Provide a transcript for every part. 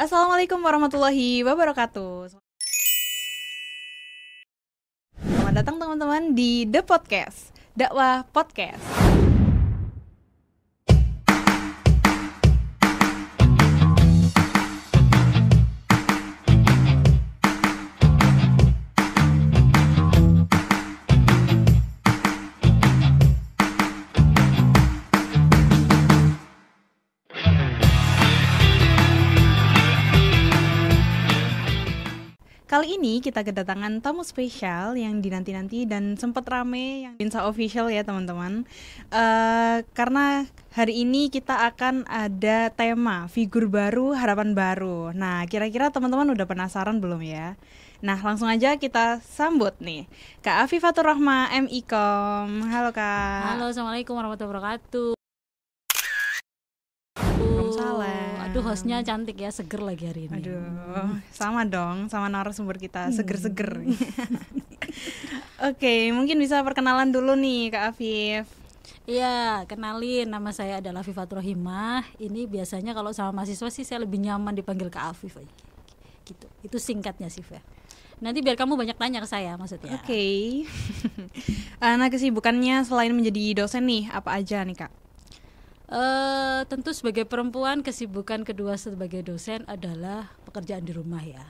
Assalamualaikum warahmatullahi wabarakatuh. Selamat datang teman-teman di The Podcast, Dakwah Podcast. Kali ini kita kedatangan tamu spesial yang dinanti-nanti dan sempat rame yang Winsa Official ya teman-teman. Karena hari ini kita akan ada tema figur baru, harapan baru. Nah, kira-kira teman-teman udah penasaran belum ya? Nah, langsung aja kita sambut nih Kak Afifatur Rahma MIKOM. Halo Kak. Halo, assalamualaikum warahmatullahi wabarakatuh. Waalaikumsalam. Aduh, hostnya cantik ya, seger lagi hari ini. Aduh, sama dong, sama narasumber kita, seger-seger. Oke, mungkin bisa perkenalan dulu nih Kak Afif. Iya, kenalin, nama saya adalah Afifatur Rahimah. Ini biasanya kalau sama mahasiswa sih saya lebih nyaman dipanggil Kak Afif aja. Gitu. Itu singkatnya sih, ya. Nanti biar kamu banyak tanya ke saya maksudnya. Oke. Nah, kesibukannya selain menjadi dosen nih, apa aja nih Kak? Tentu sebagai perempuan kesibukan kedua sebagai dosen adalah pekerjaan di rumah ya.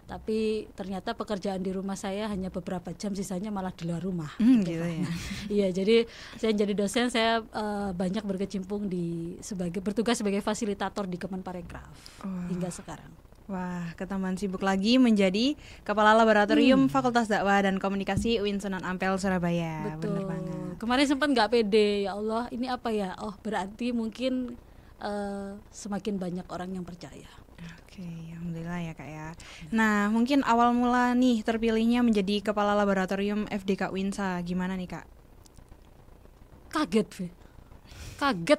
Tapi ternyata pekerjaan di rumah saya hanya beberapa jam, sisanya malah di luar rumah. Gitu ya. Iya, jadi saya jadi dosen, saya banyak berkecimpung bertugas sebagai fasilitator di Kemenparekraf hingga sekarang. Wah, ketambahan sibuk lagi menjadi Kepala Laboratorium Fakultas Dakwah dan Komunikasi UIN Sunan Ampel Surabaya. Betul. Bener banget. Kemarin sempat nggak pede, ya Allah, ini apa ya? Oh, berarti mungkin semakin banyak orang yang percaya. Oke, alhamdulillah ya Kak ya. Nah, mungkin awal mula nih terpilihnya menjadi Kepala Laboratorium FDK UINSA, gimana nih Kak? Kaget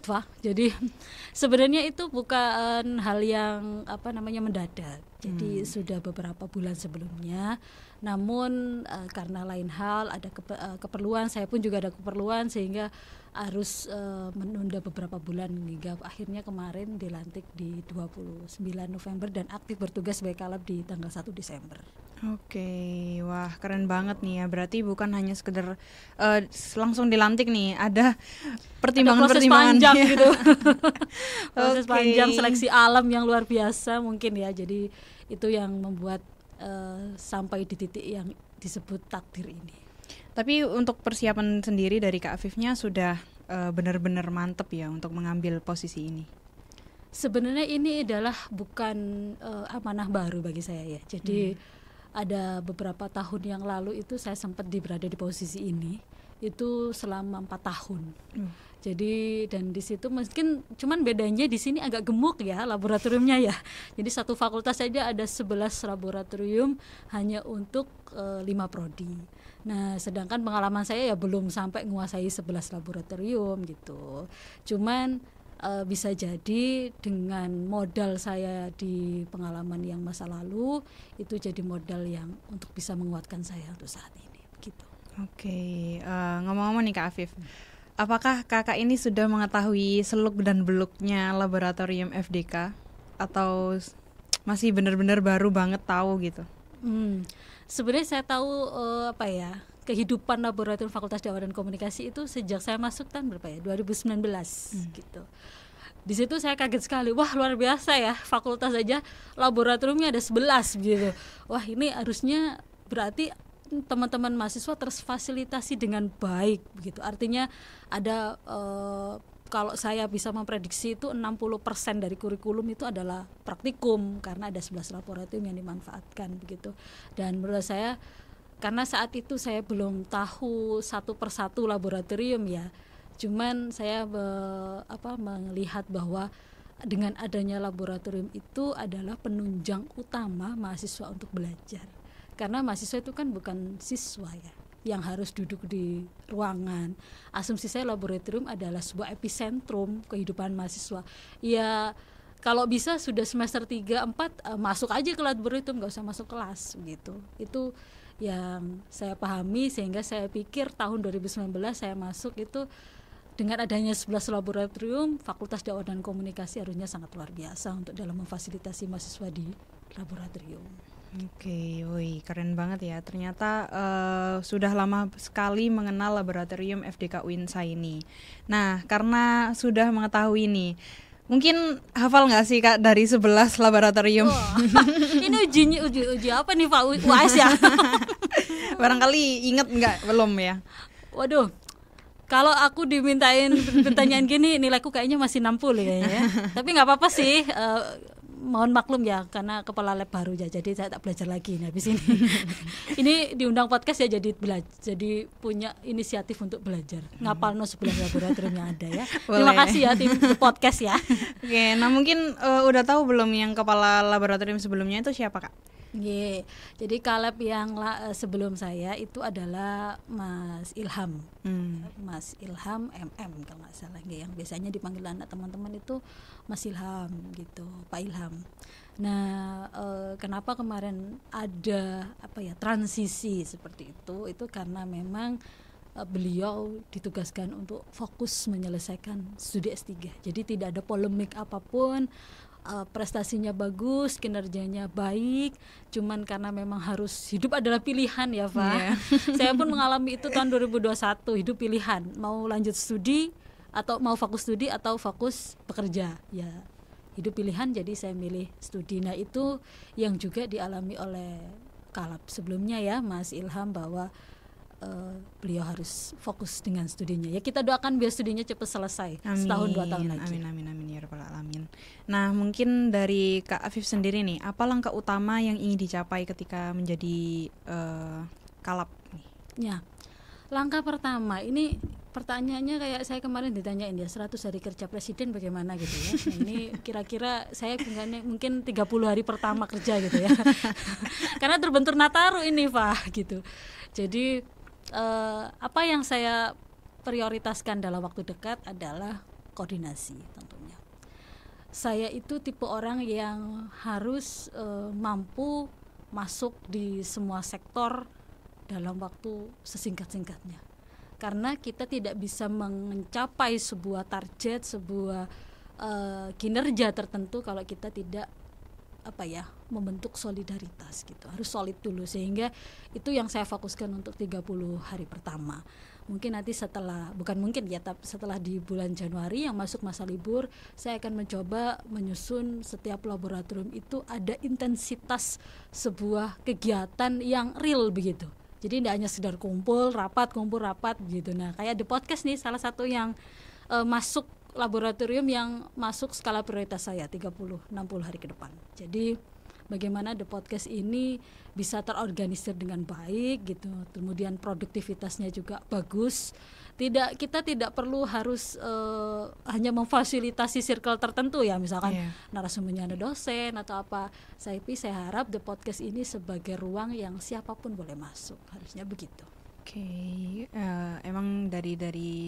Pak. Jadi sebenarnya itu bukan hal yang mendadak. Jadi sudah beberapa bulan sebelumnya. Namun karena lain hal ada keperluan, saya pun juga ada keperluan sehingga harus menunda beberapa bulan hingga akhirnya kemarin dilantik di 29 November dan aktif bertugas sebagai kalab di tanggal 1 Desember. Oke, wah keren banget nih ya. Berarti bukan hanya sekedar langsung dilantik nih, ada pertimbangan-pertimbangan panjang gitu. Proses Oke. panjang, seleksi alam yang luar biasa mungkin ya. Jadi itu yang membuat sampai di titik yang disebut takdir ini. Tapi untuk persiapan sendiri dari Kak Afifnya sudah benar-benar mantep ya untuk mengambil posisi ini. Sebenarnya ini adalah bukan amanah baru bagi saya ya. Jadi ada beberapa tahun yang lalu itu saya sempat berada di posisi ini itu selama 4 tahun. Jadi dan di situ mungkin cuman bedanya di sini agak gemuk ya laboratoriumnya ya. Jadi satu fakultas saja ada 11 laboratorium hanya untuk 5 prodi. Nah, sedangkan pengalaman saya ya belum sampai menguasai 11 laboratorium gitu. Cuman bisa jadi dengan modal saya di pengalaman yang masa lalu itu jadi modal yang untuk bisa menguatkan saya untuk saat ini gitu. Oke, ngomong-ngomong nih Kak Afif, apakah kakak ini sudah mengetahui seluk dan beluknya laboratorium FDK atau masih benar-benar baru banget tahu gitu? Sebenarnya saya tahu kehidupan laboratorium Fakultas Dakwah dan Komunikasi itu sejak saya masuk tahun 2019 gitu. Di situ saya kaget sekali, wah luar biasa ya, fakultas aja laboratoriumnya ada 11 gitu. Wah ini harusnya berarti teman-teman mahasiswa terfasilitasi dengan baik begitu. Artinya ada kalau saya bisa memprediksi itu 60% dari kurikulum itu adalah praktikum karena ada 11 laboratorium yang dimanfaatkan begitu. Dan menurut saya karena saat itu saya belum tahu satu persatu laboratorium ya. Cuman saya melihat bahwa dengan adanya laboratorium itu adalah penunjang utama mahasiswa untuk belajar. Karena mahasiswa itu kan bukan siswa ya yang harus duduk di ruangan. Asumsi saya laboratorium adalah sebuah epicentrum kehidupan mahasiswa. Ya kalau bisa sudah semester 3, 4 masuk aja ke laboratorium, nggak usah masuk kelas gitu. Itu yang saya pahami sehingga saya pikir tahun 2019 saya masuk itu dengan adanya 11 laboratorium, Fakultas Dakwah dan Komunikasi harusnya sangat luar biasa untuk dalam memfasilitasi mahasiswa di laboratorium. Oke, woi, keren banget ya. Ternyata sudah lama sekali mengenal laboratorium FDK UINSA ini. Nah, karena sudah mengetahui nih, mungkin hafal nggak sih Kak dari 11 laboratorium? Ini uji apa nih Pak UAS ya? Barangkali inget nggak? Belum ya? Waduh, kalau aku dimintain pertanyaan gini, nilaiku kayaknya masih 60 kayaknya. Tapi nggak apa-apa sih. Mohon maklum ya, karena kepala lab baru ya, jadi saya tak belajar lagi nih habis ini. Ini diundang podcast ya, jadi punya inisiatif untuk belajar. Ngapalno 11 laboratorium yang ada ya. Terima kasih ya tim podcast ya. Oke, nah mungkin udah tahu belum yang kepala laboratorium sebelumnya itu siapa Kak? Jadi kalab yang sebelum saya itu adalah Mas Ilham, Mas Ilham MM kalau nggak salah, yang biasanya dipanggil anak teman-teman itu Mas Ilham gitu, Pak Ilham. Nah, kenapa kemarin ada transisi seperti itu? Itu karena memang beliau ditugaskan untuk fokus menyelesaikan studi S3. Jadi tidak ada polemik apapun. Prestasinya bagus, kinerjanya baik, cuman karena memang harus hidup adalah pilihan ya Pak. Saya pun mengalami itu tahun 2021, hidup pilihan, mau lanjut studi atau mau fokus studi atau fokus bekerja. Ya, hidup pilihan, jadi saya milih studi. Nah, itu yang juga dialami oleh kalab sebelumnya ya Mas Ilham, bahwa beliau harus fokus dengan studinya. Ya, kita doakan biar studinya cepat selesai. Amin. Setahun 2 tahun lagi. Amin ya rabbal alamin. Nah, mungkin dari Kak Afif sendiri nih, apa langkah utama yang ingin dicapai ketika menjadi kalab nih? Ya, langkah pertama ini pertanyaannya kayak saya kemarin ditanyain ya, 100 hari kerja presiden bagaimana gitu ya. Nah, ini kira-kira saya mungkin 30 hari pertama kerja gitu ya. Karena terbentur Nataru ini Pak gitu. Jadi apa yang saya prioritaskan dalam waktu dekat adalah koordinasi tentunya. Saya itu tipe orang yang harus mampu masuk di semua sektor dalam waktu sesingkat-singkatnya. Karena kita tidak bisa mencapai sebuah target, sebuah kinerja tertentu kalau kita tidak membentuk solidaritas gitu. Harus solid dulu, sehingga itu yang saya fokuskan untuk 30 hari pertama. Mungkin nanti setelah di bulan Januari yang masuk masa libur, saya akan mencoba menyusun setiap laboratorium itu ada intensitas sebuah kegiatan yang real begitu. Jadi tidak hanya sekedar kumpul rapat gitu. Nah, kayak The Podcast nih salah satu yang masuk laboratorium yang masuk skala prioritas saya 30-60 hari ke depan. Jadi bagaimana The Podcast ini bisa terorganisir dengan baik gitu. Kemudian produktivitasnya juga bagus. Kita tidak perlu harus hanya memfasilitasi circle tertentu ya, misalkan narasumbernya ada dosen atau apa. Saya harap The Podcast ini sebagai ruang yang siapapun boleh masuk. Harusnya begitu. Oke, emang dari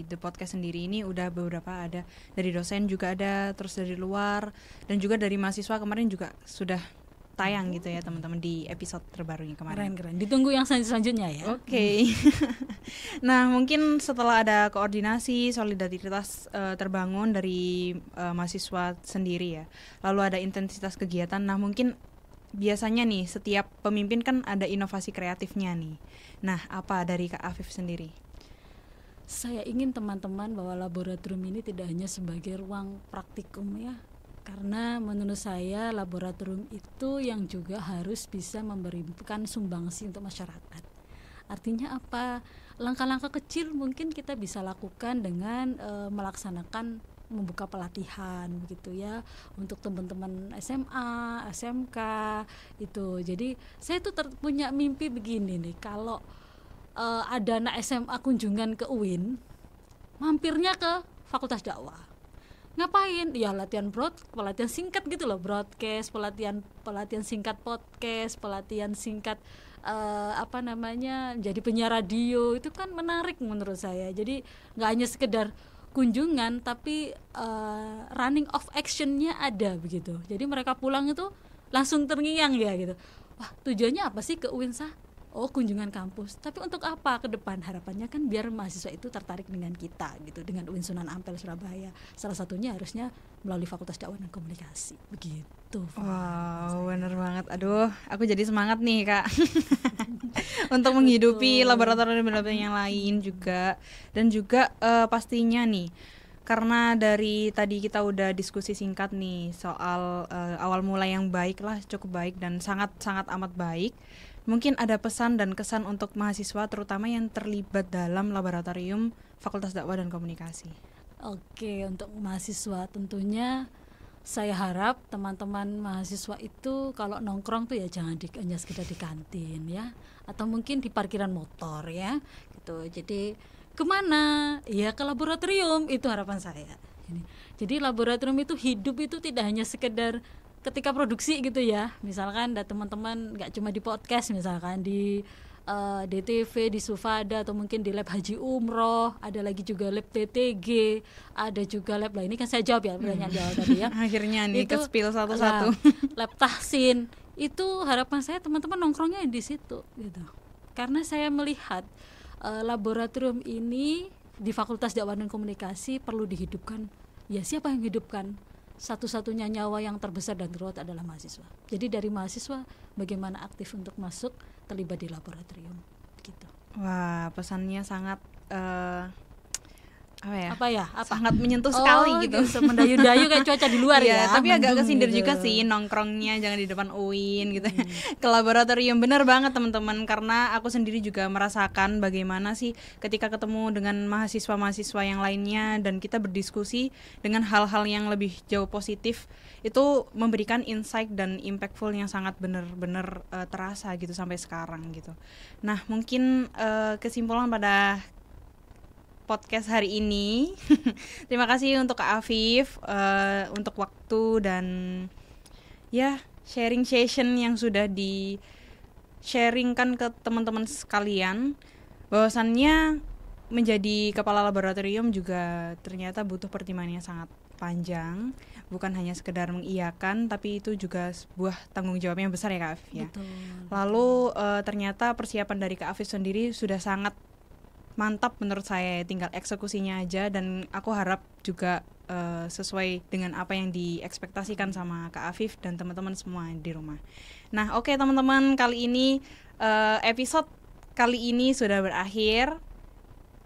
The Podcast sendiri ini udah beberapa ada, dari dosen juga ada, terus dari luar dan juga dari mahasiswa kemarin juga sudah tayang gitu ya teman-teman di episode terbarunya kemarin. Keren. Ditunggu yang selanjutnya ya. Oke. Nah, mungkin setelah ada koordinasi, solidaritas terbangun dari mahasiswa sendiri ya, lalu ada intensitas kegiatan. Nah, mungkin biasanya nih setiap pemimpin kan ada inovasi kreatifnya nih. Nah, apa dari Kak Afif sendiri? Saya ingin teman-teman bahwa laboratorium ini tidak hanya sebagai ruang praktikum ya. Karena menurut saya laboratorium itu yang juga harus bisa memberikan sumbangsi untuk masyarakat. Artinya apa? Langkah-langkah kecil mungkin kita bisa lakukan dengan melaksanakan membuka pelatihan begitu ya untuk teman-teman SMA, SMK itu. Jadi saya tuh punya mimpi begini nih, kalau ada anak SMA kunjungan ke UIN, mampirnya ke Fakultas Dakwah. Ngapain? Ya pelatihan singkat gitu loh, broadcast, pelatihan singkat podcast, pelatihan singkat jadi penyiar radio. Itu kan menarik menurut saya. Jadi nggak hanya sekedar kunjungan, tapi running of action-nya ada begitu. Jadi mereka pulang itu langsung terngiang ya gitu. Wah, tujuannya apa sih ke UINSA? kunjungan kampus. Tapi untuk apa ke depan? Harapannya kan biar mahasiswa itu tertarik dengan kita gitu, dengan UIN Sunan Ampel Surabaya. Salah satunya harusnya melalui Fakultas Dakwah dan Komunikasi. Begitu. Wow, bener banget. Aduh, aku jadi semangat nih, Kak. Untuk menghidupi laboratorium yang lain juga. Dan juga pastinya nih, karena dari tadi kita udah diskusi singkat nih soal awal mulai yang baik lah, cukup baik dan sangat-sangat amat baik. Mungkin ada pesan dan kesan untuk mahasiswa terutama yang terlibat dalam laboratorium Fakultas Dakwah dan Komunikasi. Oke, untuk mahasiswa tentunya saya harap teman-teman mahasiswa itu kalau nongkrong tuh ya jangan hanya sekedar di kantin ya, atau mungkin di parkiran motor ya gitu. Jadi kemana? Ya ke laboratorium, itu harapan saya. Jadi laboratorium itu hidup itu tidak hanya sekedar ketika produksi gitu ya. Misalkan ada teman-teman nggak cuma di podcast, misalkan di DTV, di Sufada, atau mungkin di lab Haji Umroh, ada lagi juga lab TTG, ada juga lab lah, ini kan saya jawab ya pertanyaan jawab tadi ya. Akhirnya nih itu, ke-spill satu-satu. Lab Tahsin, itu harapan saya teman-teman nongkrongnya di situ gitu. Karena saya melihat laboratorium ini di Fakultas Dakwah dan Komunikasi perlu dihidupkan. Ya siapa yang hidupkan? Satu-satunya nyawa yang terbesar dan teruat adalah mahasiswa. Jadi dari mahasiswa bagaimana aktif untuk masuk terlibat di laboratorium gitu. Wah, pesannya sangat sangat menyentuh sekali gitu. Mendayu-dayu kayak cuaca di luar ya. Tapi agak kesindir gitu. juga sih nongkrongnya jangan di depan UIN gitu. Ke laboratorium, benar banget teman-teman, karena aku sendiri juga merasakan bagaimana sih ketika ketemu dengan mahasiswa-mahasiswa yang lainnya dan kita berdiskusi dengan hal-hal yang lebih jauh positif, itu memberikan insight dan impactful yang sangat benar-benar terasa gitu sampai sekarang gitu. Nah, mungkin kesimpulan pada podcast hari ini. Terima kasih untuk Kak Afif untuk waktu dan ya sharing session yang sudah di sharingkan ke teman-teman sekalian. Bahwasannya menjadi kepala laboratorium juga ternyata butuh pertimbangan yang sangat panjang, bukan hanya sekedar mengiyakan, tapi itu juga sebuah tanggung jawab yang besar ya Kak Afif ya. Betul. Lalu ternyata persiapan dari Kak Afif sendiri sudah sangat mantap menurut saya, tinggal eksekusinya aja, dan aku harap juga sesuai dengan apa yang diekspektasikan sama Kak Afif dan teman-teman semua di rumah. Nah, oke teman-teman, kali ini episode kali ini sudah berakhir.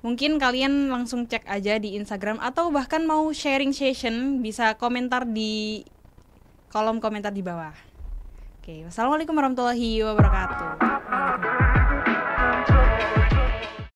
Mungkin kalian langsung cek aja di Instagram atau bahkan mau sharing session bisa komentar di kolom komentar di bawah. Oke, wassalamualaikum warahmatullahi wabarakatuh.